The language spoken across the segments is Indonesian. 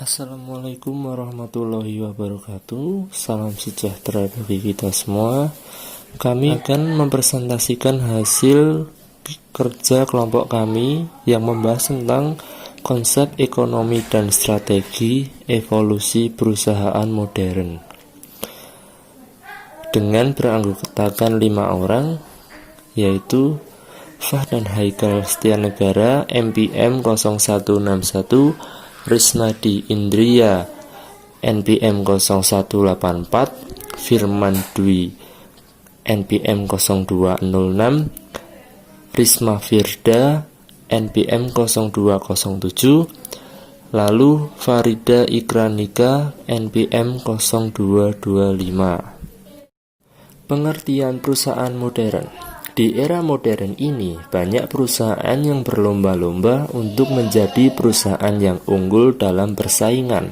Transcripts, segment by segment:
Assalamualaikum warahmatullahi wabarakatuh. Salam sejahtera bagi kita semua. Kami akan mempresentasikan hasil kerja kelompok kami yang membahas tentang konsep ekonomi dan strategi evolusi perusahaan modern. Dengan beranggotakan 5 orang, yaitu Fahdan Haikal Setianegara, MPM 0161, Rismadi Indria, NPM 0184, Firman Dwi, NPM 0206, Risma Firda, NPM 0207, lalu Farida Ikranika, NPM 0225. Pengertian perusahaan modern. Di era modern ini, banyak perusahaan yang berlomba-lomba untuk menjadi perusahaan yang unggul dalam persaingan.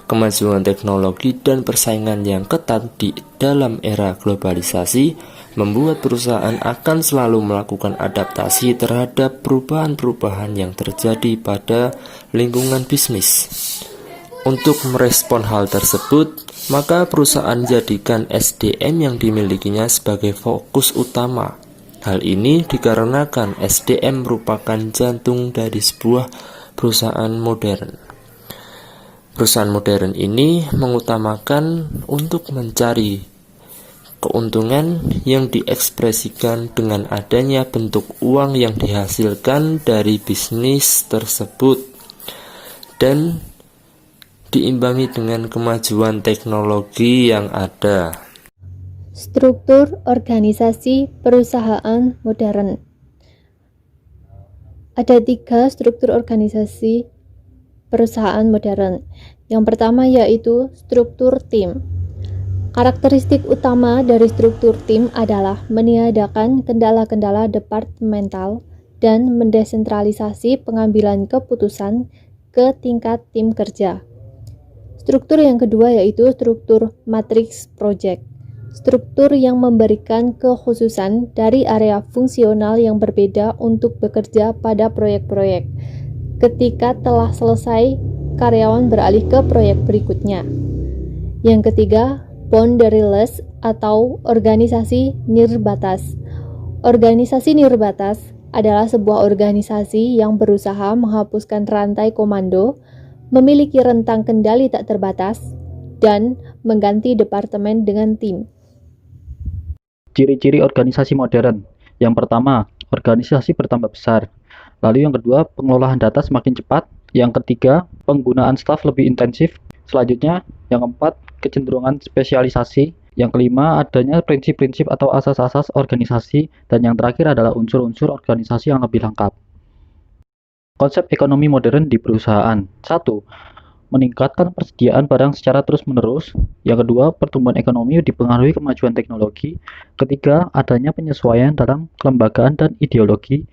Kemajuan teknologi dan persaingan yang ketat di dalam era globalisasi membuat perusahaan akan selalu melakukan adaptasi terhadap perubahan-perubahan yang terjadi pada lingkungan bisnis. Untuk merespon hal tersebut, maka perusahaan jadikan SDM yang dimilikinya sebagai fokus utama. Hal ini dikarenakan SDM merupakan jantung dari sebuah perusahaan modern. Perusahaan modern ini mengutamakan untuk mencari keuntungan yang diekspresikan dengan adanya bentuk uang yang dihasilkan dari bisnis tersebut dan diimbangi dengan kemajuan teknologi yang ada. Struktur organisasi perusahaan modern. Ada 3 struktur organisasi perusahaan modern. Yang pertama yaitu struktur tim. Karakteristik utama dari struktur tim adalah meniadakan kendala-kendala departemental dan mendesentralisasi pengambilan keputusan ke tingkat tim kerja. Struktur yang kedua yaitu struktur matriks project. Struktur yang memberikan kekhususan dari area fungsional yang berbeda untuk bekerja pada proyek-proyek. Ketika telah selesai, karyawan beralih ke proyek berikutnya. Yang ketiga, boundaryless atau organisasi nirbatas. Organisasi nirbatas adalah sebuah organisasi yang berusaha menghapuskan rantai komando, memiliki rentang kendali tak terbatas, dan mengganti departemen dengan tim. Ciri-ciri organisasi modern. Yang pertama, organisasi bertambah besar. Lalu yang kedua, pengelolaan data semakin cepat. Yang ketiga, penggunaan staf lebih intensif. Selanjutnya, yang keempat, kecenderungan spesialisasi. Yang kelima, adanya prinsip-prinsip atau asas-asas organisasi. Dan yang terakhir adalah unsur-unsur organisasi yang lebih lengkap. Konsep ekonomi modern di perusahaan. 1. Meningkatkan persediaan barang secara terus-menerus. Yang kedua, pertumbuhan ekonomi dipengaruhi kemajuan teknologi. Ketiga, adanya penyesuaian dalam kelembagaan dan ideologi.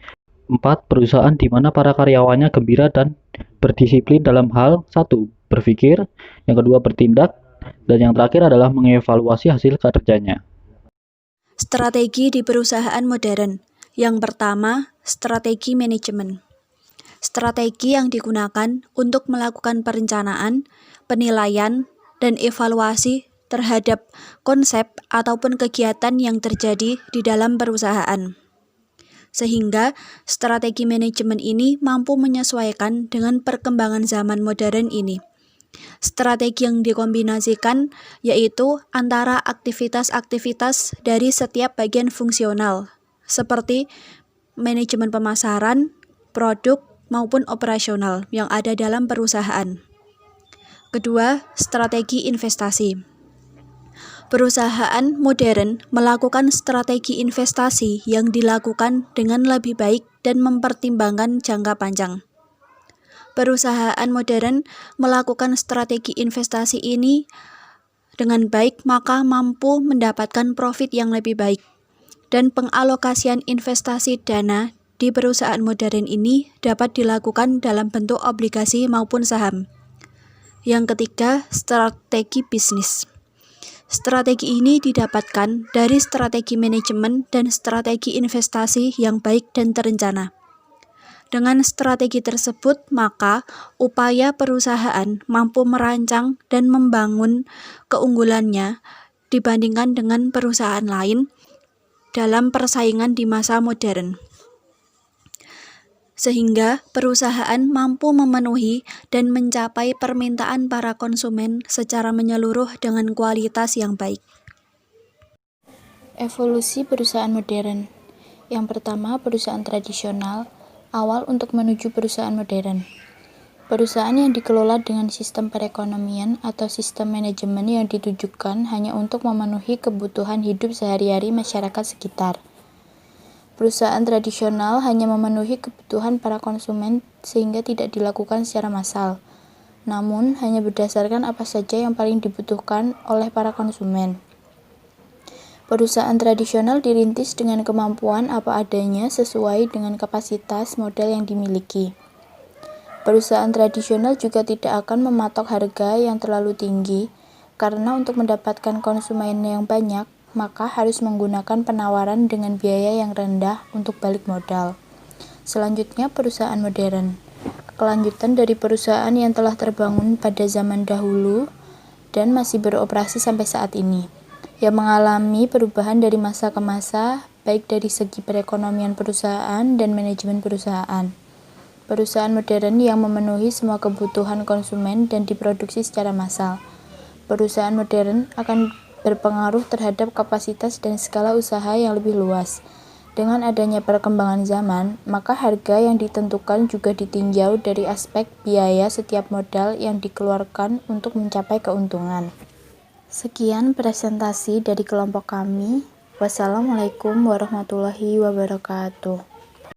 4. Perusahaan di mana para karyawannya gembira dan berdisiplin dalam hal 1. Berpikir, yang kedua bertindak, dan yang terakhir adalah mengevaluasi hasil kerjanya. Strategi di perusahaan modern. Yang pertama, strategi manajemen. Strategi yang digunakan untuk melakukan perencanaan, penilaian, dan evaluasi terhadap konsep ataupun kegiatan yang terjadi di dalam perusahaan. Sehingga strategi manajemen ini mampu menyesuaikan dengan perkembangan zaman modern ini. Strategi yang dikombinasikan yaitu antara aktivitas-aktivitas dari setiap bagian fungsional, seperti manajemen pemasaran, produk, maupun operasional yang ada dalam perusahaan. Kedua, strategi investasi. Perusahaan modern melakukan strategi investasi yang dilakukan dengan lebih baik dan mempertimbangkan jangka panjang. Perusahaan modern melakukan strategi investasi ini dengan baik, maka mampu mendapatkan profit yang lebih baik. Dan pengalokasian investasi dana di perusahaan modern ini dapat dilakukan dalam bentuk obligasi maupun saham. Yang ketiga, strategi bisnis. Strategi ini didapatkan dari strategi manajemen dan strategi investasi yang baik dan terencana. Dengan strategi tersebut, maka upaya perusahaan mampu merancang dan membangun keunggulannya dibandingkan dengan perusahaan lain dalam persaingan di masa modern, sehingga perusahaan mampu memenuhi dan mencapai permintaan para konsumen secara menyeluruh dengan kualitas yang baik. Evolusi perusahaan modern. Yang pertama, perusahaan tradisional, awal untuk menuju perusahaan modern. Perusahaan yang dikelola dengan sistem perekonomian atau sistem manajemen yang ditujukan hanya untuk memenuhi kebutuhan hidup sehari-hari masyarakat sekitar. Perusahaan tradisional hanya memenuhi kebutuhan para konsumen sehingga tidak dilakukan secara massal, namun hanya berdasarkan apa saja yang paling dibutuhkan oleh para konsumen. Perusahaan tradisional dirintis dengan kemampuan apa adanya sesuai dengan kapasitas modal yang dimiliki. Perusahaan tradisional juga tidak akan mematok harga yang terlalu tinggi, karena untuk mendapatkan konsumen yang banyak, maka harus menggunakan penawaran dengan biaya yang rendah untuk balik modal. Selanjutnya, perusahaan modern. Kelanjutan dari perusahaan yang telah terbangun pada zaman dahulu dan masih beroperasi sampai saat ini, yang mengalami perubahan dari masa ke masa, baik dari segi perekonomian perusahaan dan manajemen perusahaan. Perusahaan modern yang memenuhi semua kebutuhan konsumen dan diproduksi secara massal. Perusahaan modern akan berpengaruh terhadap kapasitas dan skala usaha yang lebih luas. Dengan adanya perkembangan zaman, maka harga yang ditentukan juga ditinjau dari aspek biaya setiap modal yang dikeluarkan untuk mencapai keuntungan. Sekian presentasi dari kelompok kami. Wassalamualaikum warahmatullahi wabarakatuh.